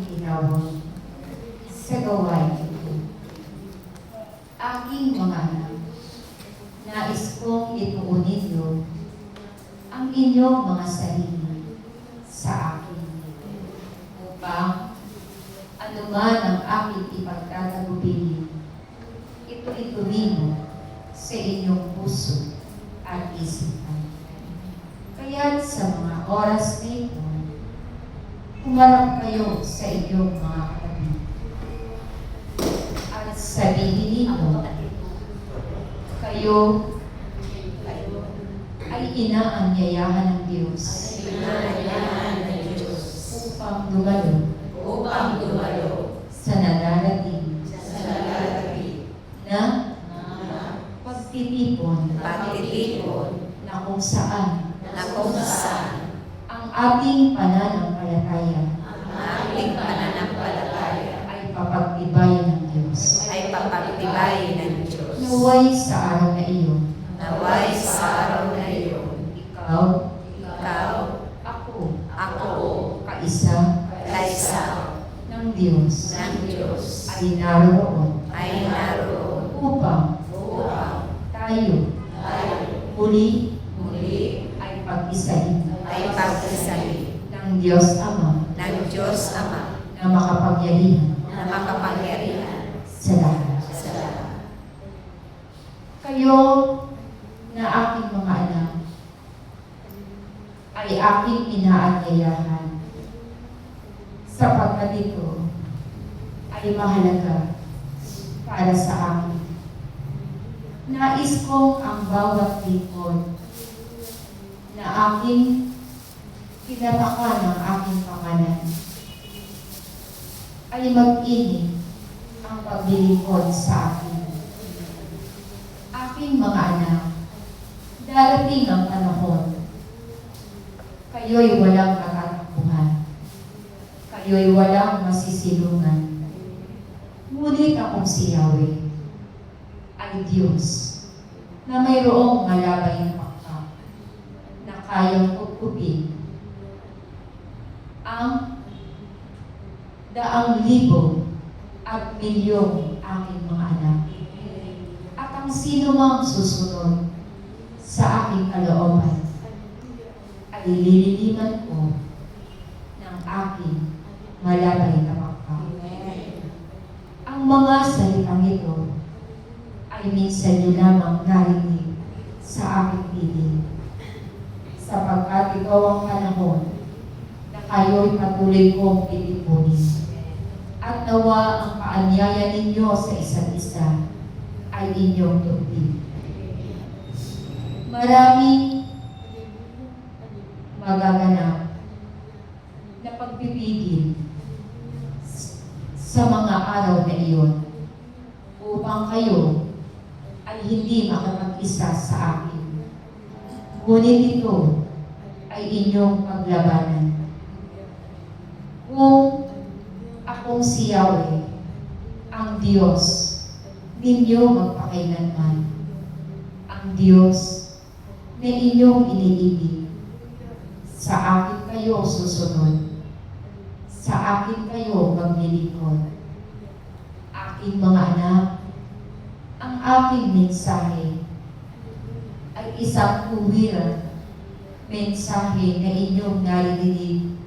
tinawag sa gawain ito. Aking mga anak, nais kong ituon ninyo ang inyong mga sarili sa akin, upang anuman ang aking ipagtatagubilin, ituloy mo sa inyong puso at isipan. Kaya't sa mga oras na ito, humarap kayo sa inyong mga katabi at sabihin ninyo, kayo ay inaanyayahan ng Diyos upang dumalo sa nadarating na pagtitipon na kung saan ang ating pananampalataya ay papagtibayin ng Diyos. Naway sa araw na iyon, ikaw, ako, kaisa ng Diyos ay naroon upang tayo muli ay pag-isahin ng Diyos Ama na makapangyarihan sa lahat. Kayo na aking mga anak ay aking inaanyayahan sapagkat ito ay mahalaga para sa akin. Nais kong ang bawat lingkod na aking tinatakan ng aking pangalan ay mag-init ang paglilingkod sa akin. Aking mga anak, darating ang panahon, kayo'y walang katatakbuhan, kayo'y walang masisilungan. Ngunit akong si Yahweh ay Diyos na mayroong malabay na pakpak na kayang kukupin ang 100,000 at milyong aking mga anak. At ang sino mang susunod sa aking kalooban ay lililiman ko ng aking malabay na pakpak. Ang mga salitang ito ay minsan nyo lamang narinig sa aking piling, sapagkat ito ang panahon na kayo'y patuloy kong titipunin. At nawa ang paanyaya ninyo sa isa't isa ay inyong tubig. Maraming magaganap na pagpipigil sa mga araw na iyon upang kayo ay hindi makapag-isa sa akin. Ngunit ito ay inyong paglabanan. Kung akong si Yahweh, ang Diyos, ninyo magpakailanman, ang Diyos na inyong iniibig, sa akin kayo susunod, sa akin kayo maglilingkod. Aking mga anak, ang aking mensahe ay isang kuwiran, mensahe na inyong narinig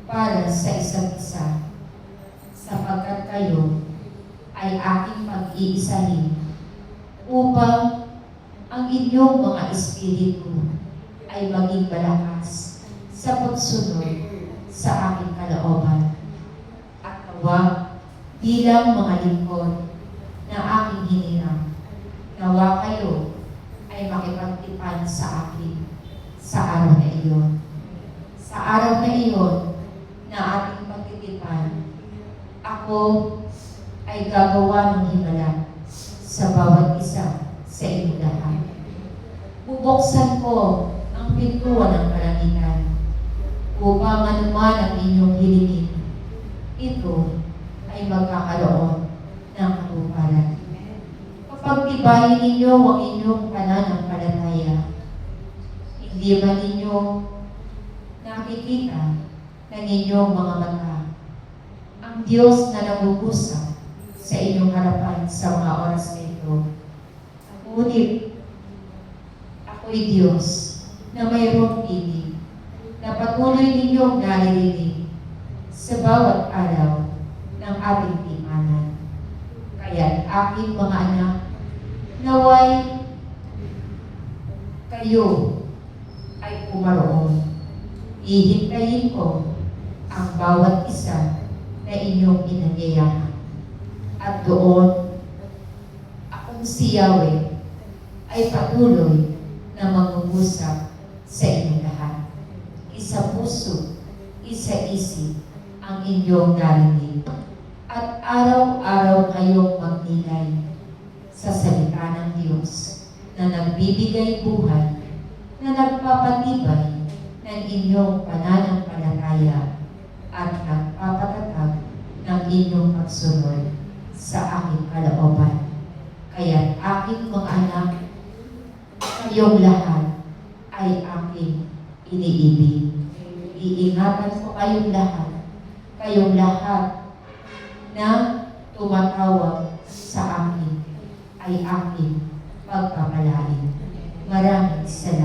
para sa isa't isa, sapagkat kayo ay aking pag-iisahin upang ang inyong mga espiritu ay maging malakas sa pagsunod sa aking kalooban. At nawa bilang mga lingkod na aking hinirang, nawa kayo ay makipagtipan sa akin sa araw na iyon. Sa araw na iyon na ating pagtitipan, ako ay gagawa ng himala sa bawat isa sa inyong lahat. Bubuksan ko ang pintuan ng kalangitan upang anuman ang inyong hilingin, ito ay magkakaroon ng katuparan. Kapag tibayin ninyo ang inyong pananampalataya, hindi ba ninyo nakikita ng inyong mga mata ang ang Diyos na nangungusap sa inyong harapan sa mga oras na ito. Ngunit ako'y Diyos na mayroong piling na patuloy ninyong naririnig sa bawat araw ng ating timanan. Kaya't aking mga anak, naway kayo ay pumaroon. Hihintayin ko ang bawat isa na inyong inanyayahan. At doon, akong si Yahweh ay patuloy na mangungusap sa inyong lahat. Isa puso, isa isip ang inyong narinig. At araw-araw kayong magnilay sa salita ng Diyos na nagbibigay buhay, na nagpapatibay ng inyong pananampalataya at nagpapatatag ng inyong pagsunod sa aking kalooban. Kaya't aking mga anak, kayong lahat ay aking iniibig. Iingatan ko kayong lahat na tumatawag sa akin ay aking pagpapalain. Maraming salamat.